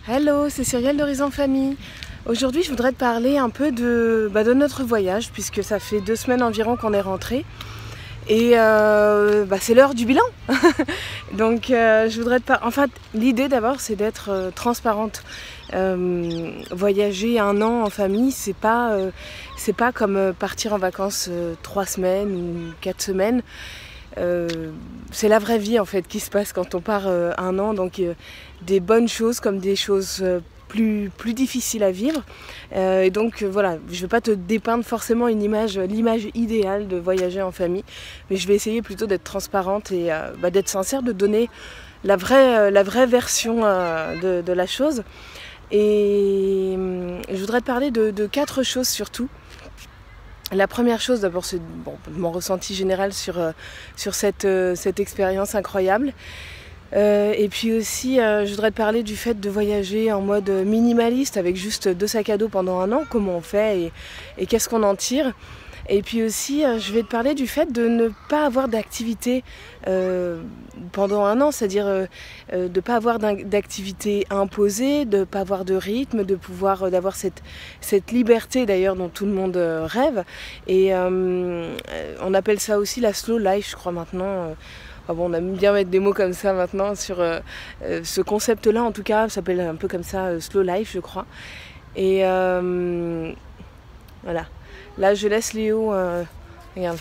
Hello, c'est Cyrielle d'Horizon Famille. Aujourd'hui, je voudrais te parler un peu de notre voyage, puisque ça fait 2 semaines environ qu'on est rentré. Et c'est l'heure du bilan. Donc, je voudrais te parler. En fait, l'idée d'abord, c'est d'être transparente. Voyager 1 an en famille, c'est pas comme partir en vacances 3 semaines ou 4 semaines. C'est la vraie vie en fait qui se passe quand on part 1 an, donc des bonnes choses comme des choses plus difficiles à vivre. Et donc voilà, je ne vais pas te dépeindre forcément l'image idéale de voyager en famille, mais je vais essayer plutôt d'être transparente et d'être sincère, de donner la vraie version de la chose. Et je voudrais te parler de 4 choses surtout. La première chose, d'abord, c'est mon ressenti général sur cette expérience incroyable. Et puis aussi, je voudrais te parler du fait de voyager en mode minimaliste, avec juste 2 sacs à dos pendant 1 an, comment on fait et qu'est-ce qu'on en tire. Et puis aussi, je vais te parler du fait de ne pas avoir d'activité pendant 1 an, c'est-à-dire de ne pas avoir d'activité imposée, de ne pas avoir de rythme, d'avoir cette liberté d'ailleurs dont tout le monde rêve. Et on appelle ça aussi la slow life, je crois maintenant. On aime bien mettre des mots comme ça maintenant sur ce concept-là, en tout cas, ça s'appelle un peu comme ça, slow life, je crois. Et voilà. Là, je laisse Léo, regarde,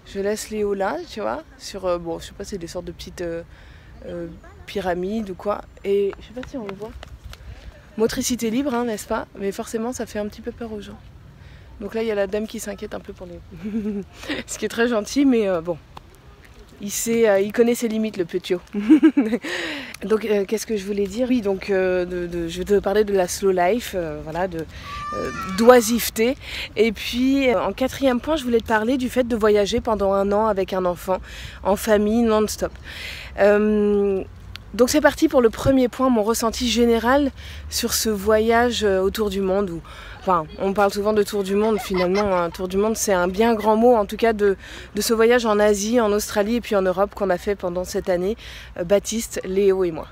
je laisse Léo là, tu vois, sur, je sais pas, c'est des sortes de petites pyramides ou quoi. Et je sais pas si on le voit. Motricité libre, hein, n'est-ce pas? Mais forcément, ça fait un petit peu peur aux gens. Donc là, il y a la dame qui s'inquiète un peu pour Léo. Ce qui est très gentil, mais bon. Il connaît ses limites, le petit. Donc, qu'est-ce que je voulais dire? Oui, donc, je vais te parler de la slow life, voilà, d'oisiveté. Et puis, en 4e point, je voulais te parler du fait de voyager pendant 1 an avec un enfant, en famille, non-stop. Donc, c'est parti pour le premier point, mon ressenti général sur ce voyage autour du monde. Enfin, on parle souvent de tour du monde, finalement, un tour du monde, c'est un bien grand mot, en tout cas, de ce voyage en Asie, en Australie et puis en Europe qu'on a fait pendant cette année, Baptiste, Léo et moi.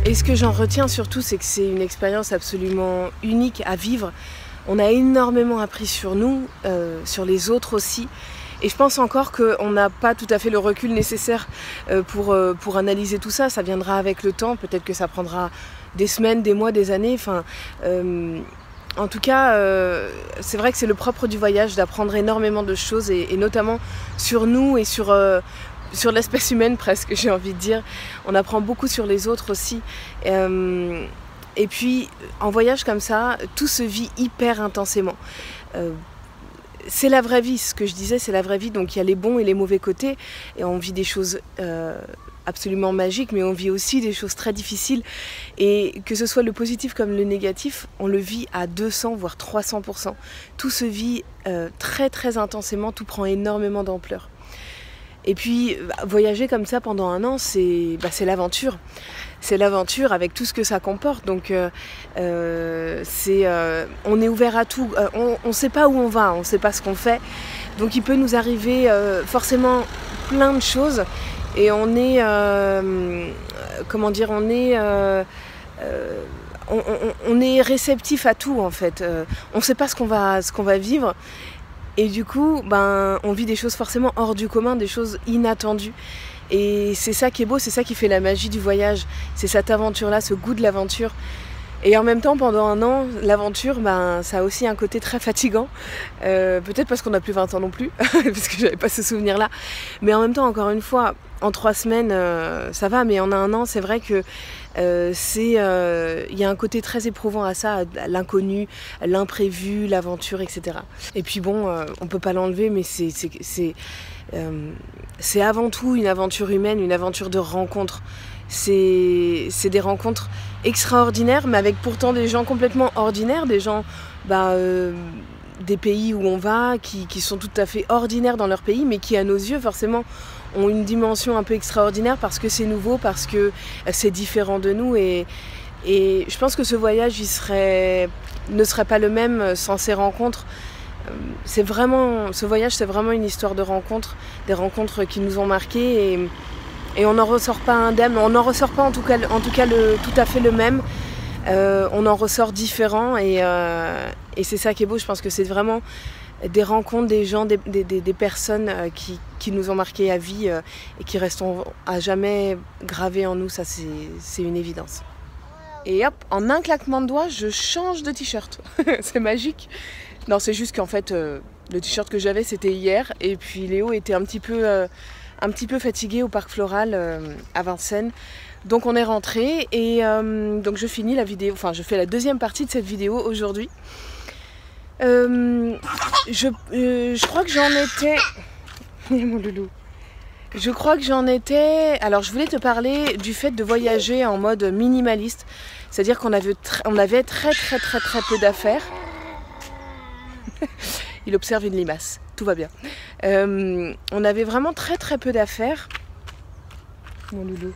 Et ce que j'en retiens surtout, c'est que c'est une expérience absolument unique à vivre. On a énormément appris sur nous, sur les autres aussi. Et je pense encore qu'on n'a pas tout à fait le recul nécessaire pour analyser tout ça. Ça viendra avec le temps, peut-être que ça prendra des semaines, des mois, des années. Enfin, en tout cas, c'est vrai que c'est le propre du voyage, d'apprendre énormément de choses, et notamment sur nous et sur l'espèce humaine presque, j'ai envie de dire. On apprend beaucoup sur les autres aussi. Et puis, en voyage comme ça, tout se vit hyper intensément. C'est la vraie vie, ce que je disais, c'est la vraie vie. Donc il y a les bons et les mauvais côtés. Et on vit des choses absolument magiques, mais on vit aussi des choses très difficiles. Et que ce soit le positif comme le négatif, on le vit à 200 voire 300%. Tout se vit très très intensément, tout prend énormément d'ampleur. Et puis, voyager comme ça pendant 1 an, c'est l'aventure. C'est l'aventure avec tout ce que ça comporte. Donc, on est ouvert à tout. On ne sait pas où on va, on ne sait pas ce qu'on fait. Donc, il peut nous arriver forcément plein de choses. Et on est, on est réceptif à tout en fait. On ne sait pas ce qu'on va vivre. Et du coup, on vit des choses forcément hors du commun, des choses inattendues. Et c'est ça qui est beau, c'est ça qui fait la magie du voyage. C'est cette aventure-là, ce goût de l'aventure. Et en même temps, pendant 1 an, l'aventure, ça a aussi un côté très fatigant. Peut-être parce qu'on n'a plus 20 ans non plus, parce que j'avais pas ce souvenir-là. Mais en même temps, encore une fois, en 3 semaines, ça va. Mais en 1 an, c'est vrai que y a un côté très éprouvant à ça, à l'inconnu, à l'imprévu, l'aventure, etc. Et puis bon, on peut pas l'enlever, mais c'est avant tout une aventure humaine, une aventure de rencontre. C'est des rencontres extraordinaires, mais avec pourtant des gens complètement ordinaires, des gens des pays où on va, qui sont tout à fait ordinaires dans leur pays, mais qui à nos yeux forcément ont une dimension un peu extraordinaire parce que c'est nouveau, parce que c'est différent de nous, et Et je pense que ce voyage ne serait pas le même sans ces rencontres. Ce voyage, c'est vraiment une histoire de rencontres, des rencontres qui nous ont marqués et on n'en ressort pas indemne, on n'en ressort pas en tout cas tout à fait le même. On en ressort différent et c'est ça qui est beau. Je pense que c'est vraiment des rencontres, des gens, des personnes qui nous ont marqués à vie et qui resteront à jamais gravées en nous, ça c'est une évidence. Et hop, en un claquement de doigts, je change de t-shirt. C'est magique. Non, c'est juste qu'en fait, le t-shirt que j'avais, c'était hier. Et puis Léo était un petit peu fatigué au parc floral à Vincennes. Donc on est rentré et donc je finis la vidéo, enfin je fais la deuxième partie de cette vidéo aujourd'hui. Je crois que j'en étais... Mon loulou. Je crois que j'en étais... Alors je voulais te parler du fait de voyager en mode minimaliste. C'est-à-dire qu'on avait très peu d'affaires. Il observe une limace, tout va bien. On avait vraiment très peu d'affaires. Mon loulou.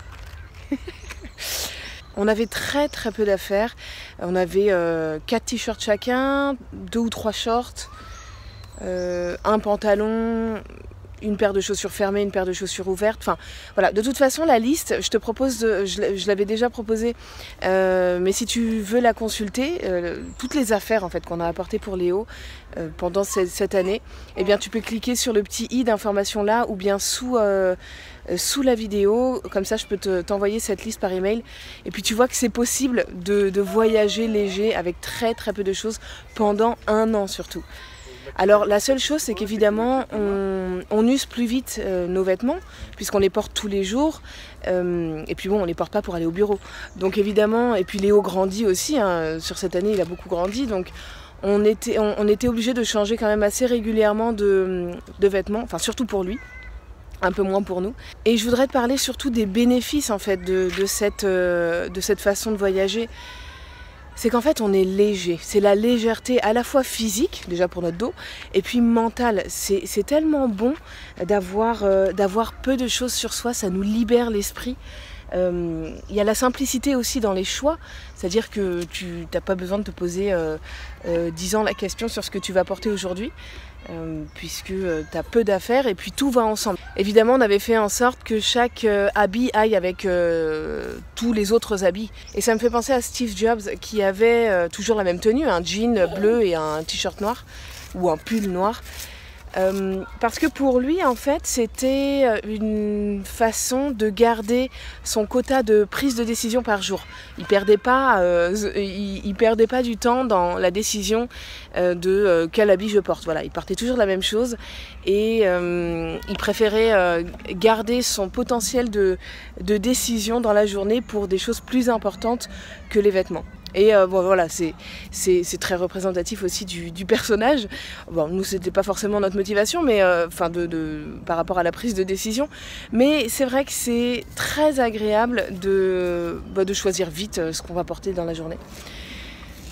On avait très peu d'affaires. On avait 4 t-shirts chacun, 2 ou 3 shorts, un pantalon, une paire de chaussures fermées, une paire de chaussures ouvertes. Enfin, voilà. De toute façon, la liste, je l'avais déjà proposée, mais si tu veux la consulter, toutes les affaires en fait qu'on a apportées pour Léo pendant cette année, eh bien, tu peux cliquer sur le petit i d'information là, ou bien sous la vidéo. Comme ça, je peux t'envoyer cette liste par email. Et puis, tu vois que c'est possible de voyager léger avec très peu de choses pendant un an surtout. Alors la seule chose, c'est qu'évidemment on use plus vite nos vêtements puisqu'on les porte tous les jours et puis bon, on les porte pas pour aller au bureau, donc évidemment, et puis Léo grandit aussi, hein, sur cette année il a beaucoup grandi, donc on était obligé de changer quand même assez régulièrement de vêtements, enfin surtout pour lui, un peu moins pour nous. Et je voudrais te parler surtout des bénéfices en fait de cette façon de voyager. C'est qu'en fait on est léger, c'est la légèreté à la fois physique, déjà pour notre dos, et puis mentale. C'est tellement bon d'avoir peu de choses sur soi, ça nous libère l'esprit. Il y a la simplicité aussi dans les choix, c'est-à-dire que tu n'as pas besoin de te poser 10 ans la question sur ce que tu vas porter aujourd'hui, puisque tu as peu d'affaires et puis tout va ensemble. Évidemment, on avait fait en sorte que chaque habit aille avec tous les autres habits. Et ça me fait penser à Steve Jobs qui avait toujours la même tenue, un jean bleu et un t-shirt noir, ou un pull noir. Parce que pour lui, en fait, c'était une façon de garder son quota de prise de décision par jour. Il perdait pas du temps dans la décision de quel habit je porte. Voilà, il portait toujours la même chose et il préférait garder son potentiel de décision dans la journée pour des choses plus importantes que les vêtements. Et bon, voilà, c'est très représentatif aussi du personnage. Bon, nous, c'était pas forcément notre motivation, mais par rapport à la prise de décision. Mais c'est vrai que c'est très agréable de choisir vite ce qu'on va porter dans la journée.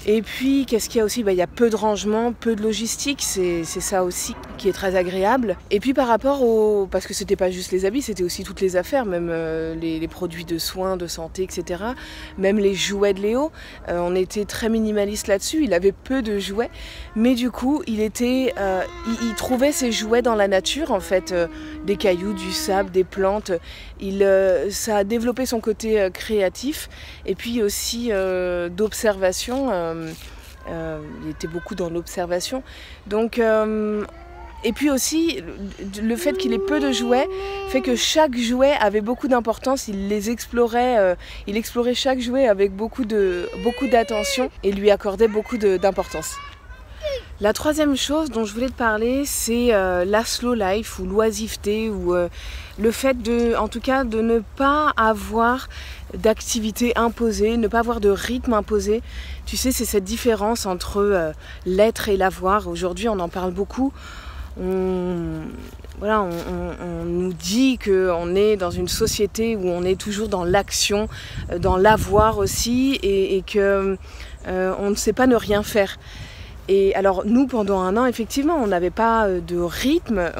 Et puis, qu'est-ce qu'il y a aussi ? Il y a peu de rangement, peu de logistique, c'est ça aussi qui est très agréable. Et puis par rapport parce que c'était pas juste les habits, c'était aussi toutes les affaires, même les produits de soins, de santé, etc. Même les jouets de Léo, on était très minimaliste là-dessus, il avait peu de jouets, mais du coup, il trouvait ses jouets dans la nature, en fait, des cailloux, du sable, des plantes. Ça a développé son côté créatif, et puis aussi d'observation. Il était beaucoup dans l'observation. Donc, et puis aussi, le fait qu'il ait peu de jouets fait que chaque jouet avait beaucoup d'importance. Il les explorait, il explorait chaque jouet avec beaucoup d'attention et lui accordait beaucoup d'importance. La troisième chose dont je voulais te parler, c'est la slow life ou l'oisiveté, ou le fait en tout cas, de ne pas avoir d'activité imposée, ne pas avoir de rythme imposé. Tu sais, c'est cette différence entre l'être et l'avoir. Aujourd'hui, on en parle beaucoup. On nous dit qu'on est dans une société où on est toujours dans l'action, dans l'avoir aussi, et qu'on ne sait pas ne rien faire. Et alors nous, pendant un an, effectivement, on n'avait pas de rythme,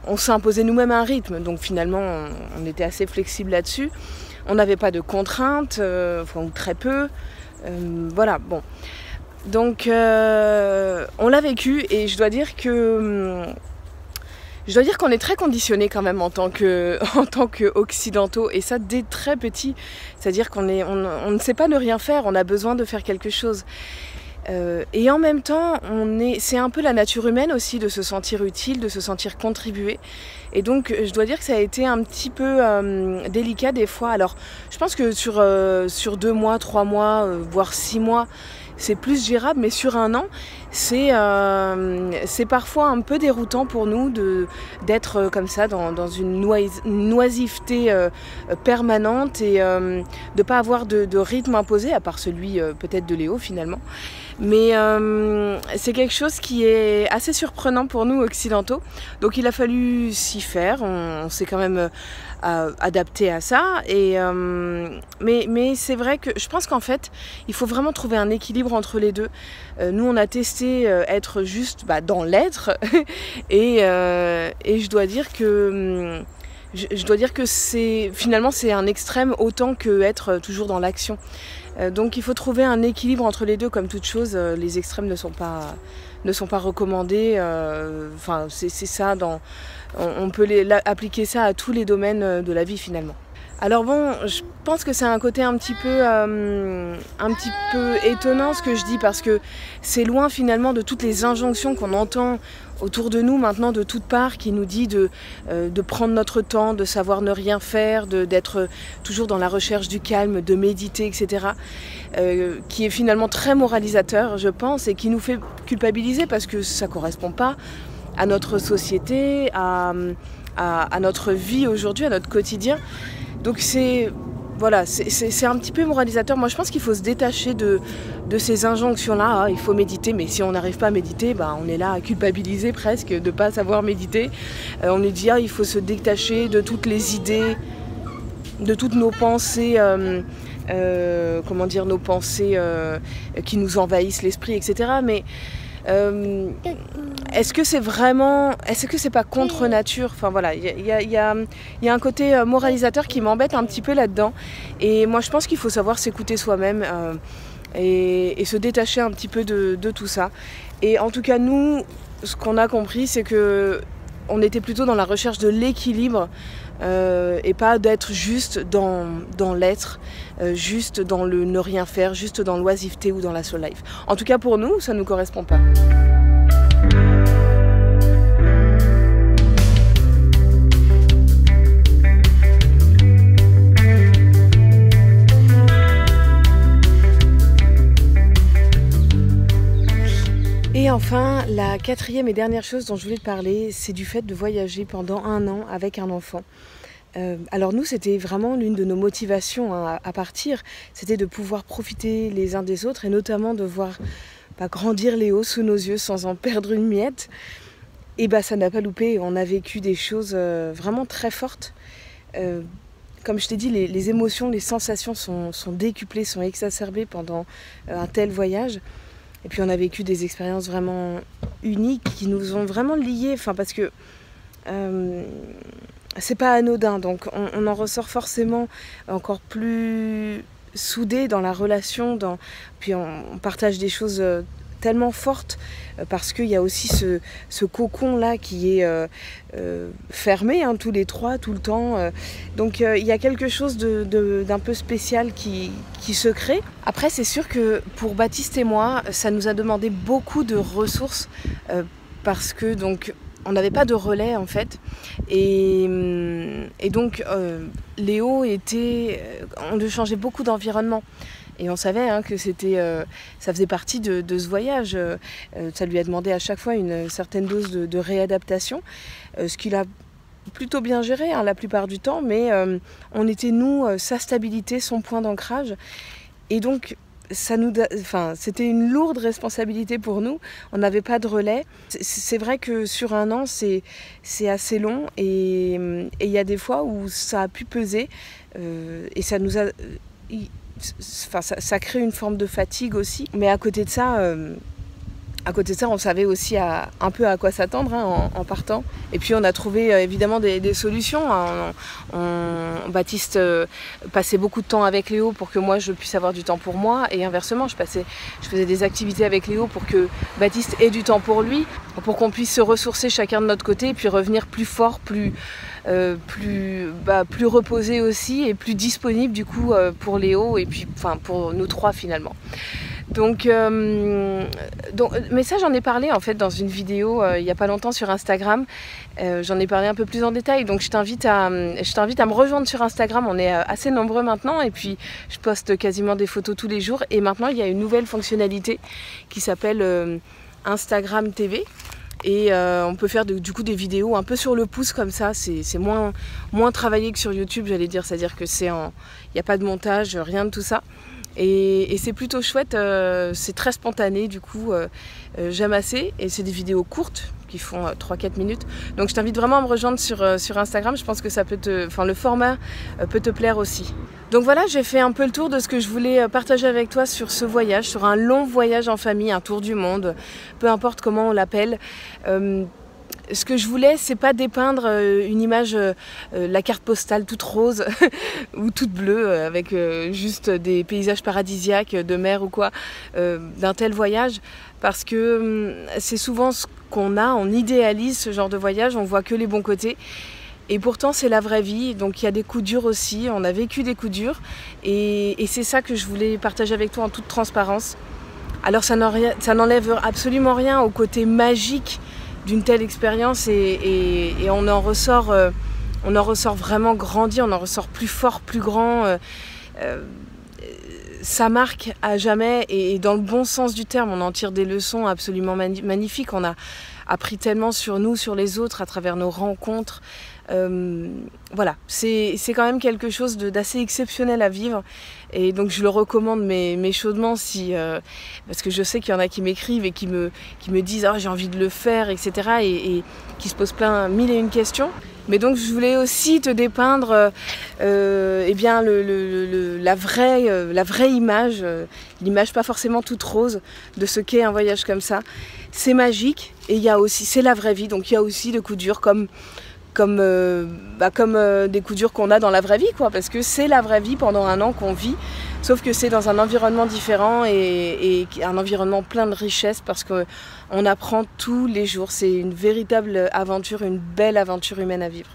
on s'est imposé nous-mêmes un rythme, donc finalement on était assez flexible là-dessus. On n'avait pas de contraintes, enfin, ou très peu. Voilà, bon. Donc on l'a vécu et je dois dire qu'on est très conditionnés quand même en tant qu'occidentaux, et ça dès très petit. C'est-à-dire on ne sait pas ne rien faire, on a besoin de faire quelque chose. Et en même temps, c'est un peu la nature humaine aussi de se sentir utile, de se sentir contribuer. Et donc je dois dire que ça a été un petit peu délicat des fois. Alors je pense que sur 2 mois, 3 mois, voire 6 mois, c'est plus gérable, mais sur un an, c'est parfois un peu déroutant pour nous d'être comme ça dans une oisiveté permanente et de ne pas avoir de rythme imposé, à part celui peut-être de Léo finalement. Mais c'est quelque chose qui est assez surprenant pour nous occidentaux. Donc il a fallu s'y faire, on s'est quand même adapté à ça. Mais c'est vrai que je pense qu'en fait, il faut vraiment trouver un équilibre entre les deux. Nous, on a testé être juste dans l'être et je dois dire que... finalement c'est un extrême autant que être toujours dans l'action. Donc il faut trouver un équilibre entre les deux, comme toute chose. Les extrêmes ne sont pas recommandés. Enfin, c'est ça, on peut appliquer ça à tous les domaines de la vie finalement. Alors bon, je pense que c'est un côté un petit peu étonnant ce que je dis, parce que c'est loin finalement de toutes les injonctions qu'on entend autour de nous maintenant de toutes parts, qui nous dit de prendre notre temps, de savoir ne rien faire, d'être toujours dans la recherche du calme, de méditer, etc. Qui est finalement très moralisateur, je pense, et qui nous fait culpabiliser parce que ça ne correspond pas à notre société, à notre vie aujourd'hui, à notre quotidien. Donc c'est un petit peu moralisateur. Moi je pense qu'il faut se détacher de ces injonctions-là. Il faut méditer, mais si on n'arrive pas à méditer, on est là à culpabiliser presque de ne pas savoir méditer. On nous dit il faut se détacher de toutes les idées, de toutes nos pensées, nos pensées qui nous envahissent l'esprit, etc. Mais est-ce que c'est pas contre nature? Enfin voilà, il y a un côté moralisateur qui m'embête un petit peu là-dedans. Et moi je pense qu'il faut savoir s'écouter soi-même et se détacher un petit peu de tout ça. Et en tout cas nous, ce qu'on a compris, c'est que on était plutôt dans la recherche de l'équilibre et pas d'être juste dans l'être, juste dans le ne rien faire, juste dans l'oisiveté ou dans la soul life. En tout cas pour nous, ça ne nous correspond pas. Et enfin, la 4e et dernière chose dont je voulais te parler, c'est du fait de voyager pendant 1 an avec un enfant. Alors nous, c'était vraiment l'une de nos motivations à partir, c'était de pouvoir profiter les uns des autres et notamment de voir grandir Léo sous nos yeux sans en perdre une miette. Et ça n'a pas loupé, on a vécu des choses vraiment très fortes. Comme je t'ai dit, les émotions, les sensations sont décuplées, sont exacerbées pendant un tel voyage. Et puis on a vécu des expériences vraiment uniques qui nous ont vraiment liés, parce que c'est pas anodin, donc on en ressort forcément encore plus soudés dans la relation, puis on partage des choses tellement fortes parce qu'il y a aussi ce cocon là qui est fermé, tous les trois, tout le temps. Donc il y a quelque chose d'un peu spécial qui se crée. Après c'est sûr que pour Baptiste et moi, ça nous a demandé beaucoup de ressources parce que on n'avait pas de relais en fait, et donc Léo on lui changeait beaucoup d'environnement. Et on savait que ça faisait partie de ce voyage. Ça lui a demandé à chaque fois une certaine dose de réadaptation, ce qu'il a plutôt bien géré la plupart du temps, mais on était nous, sa stabilité, son point d'ancrage. Et donc c'était une lourde responsabilité pour nous, on n'avait pas de relais. C'est vrai que sur 1 an, c'est assez long, et il y a des fois où ça a pu peser, et ça nous a... ça crée une forme de fatigue aussi. Mais à côté de ça, À côté de ça, on savait aussi un peu à quoi s'attendre en partant. Et puis on a trouvé évidemment des solutions. Baptiste passait beaucoup de temps avec Léo pour que moi je puisse avoir du temps pour moi. Et inversement, je faisais des activités avec Léo pour que Baptiste ait du temps pour lui, pour qu'on puisse se ressourcer chacun de notre côté et puis revenir plus fort, plus reposé aussi et plus disponible du coup pour Léo et puis pour nous trois finalement. Donc, mais ça j'en ai parlé en fait dans une vidéo il n'y a pas longtemps sur Instagram. J'en ai parlé un peu plus en détail, donc je t'invite à me rejoindre sur Instagram. On est assez nombreux maintenant et puis je poste quasiment des photos tous les jours. Et maintenant il y a une nouvelle fonctionnalité qui s'appelle Instagram TV. Et on peut faire du coup des vidéos un peu sur le pouce comme ça, c'est moins travaillé que sur YouTube, j'allais dire, c'est-à-dire que il n'y a pas de montage, rien de tout ça. Et c'est plutôt chouette, c'est très spontané du coup, j'aime assez. Et c'est des vidéos courtes qui font 3-4 minutes. Donc je t'invite vraiment à me rejoindre sur Instagram, je pense que ça peut le format peut te plaire aussi. Donc voilà, j'ai fait un peu le tour de ce que je voulais partager avec toi sur ce voyage, sur un long voyage en famille, un tour du monde, peu importe comment on l'appelle. Ce que je voulais, c'est pas dépeindre une image, la carte postale toute rose ou toute bleue avec juste des paysages paradisiaques de mer ou quoi, d'un tel voyage, parce que c'est souvent ce qu'on a, on idéalise ce genre de voyage, on voit que les bons côtés. Et pourtant c'est la vraie vie, donc il y a des coups durs aussi, on a vécu des coups durs et c'est ça que je voulais partager avec toi en toute transparence. Alors ça n'enlève absolument rien au côté magique d'une telle expérience et on en ressort vraiment grandi, on en ressort plus fort, plus grand. Ça marque à jamais et dans le bon sens du terme, on en tire des leçons absolument magnifiques. On a appris tellement sur nous, sur les autres à travers nos rencontres. Voilà, c'est quand même quelque chose d'assez exceptionnel à vivre et donc je le recommande mais chaudement parce que je sais qu'il y en a qui m'écrivent et qui me disent j'ai envie de le faire, etc. et qui se posent mille et une questions. Mais donc je voulais aussi te dépeindre eh bien la vraie image, l'image pas forcément toute rose de ce qu'est un voyage comme ça. C'est magique et il y a aussi, c'est la vraie vie, donc il y a aussi des coups durs comme des coups durs qu'on a dans la vraie vie, quoi, parce que c'est la vraie vie pendant un an qu'on vit, sauf que c'est dans un environnement différent et un environnement plein de richesses parce qu'on apprend tous les jours. C'est une véritable aventure, une belle aventure humaine à vivre.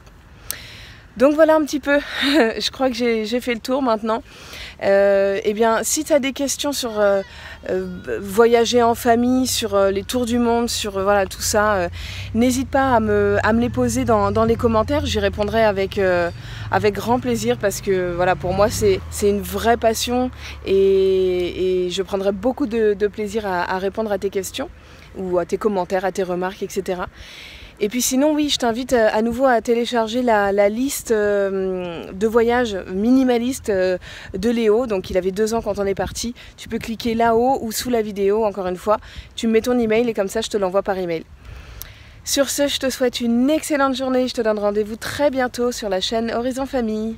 Donc voilà un petit peu, je crois que j'ai fait le tour maintenant. Eh bien, si tu as des questions sur voyager en famille, sur les tours du monde, sur voilà, tout ça, n'hésite pas à me les poser dans les commentaires, j'y répondrai avec grand plaisir parce que voilà, pour moi c'est une vraie passion et je prendrai beaucoup de plaisir à répondre à tes questions ou à tes commentaires, à tes remarques, etc. Et puis sinon, oui, je t'invite à nouveau à télécharger la liste de voyages minimaliste de Léo. Donc il avait 2 ans quand on est parti. Tu peux cliquer là-haut ou sous la vidéo, encore une fois. Tu me mets ton email et comme ça, je te l'envoie par email. Sur ce, je te souhaite une excellente journée. Je te donne rendez-vous très bientôt sur la chaîne Horizon Famille.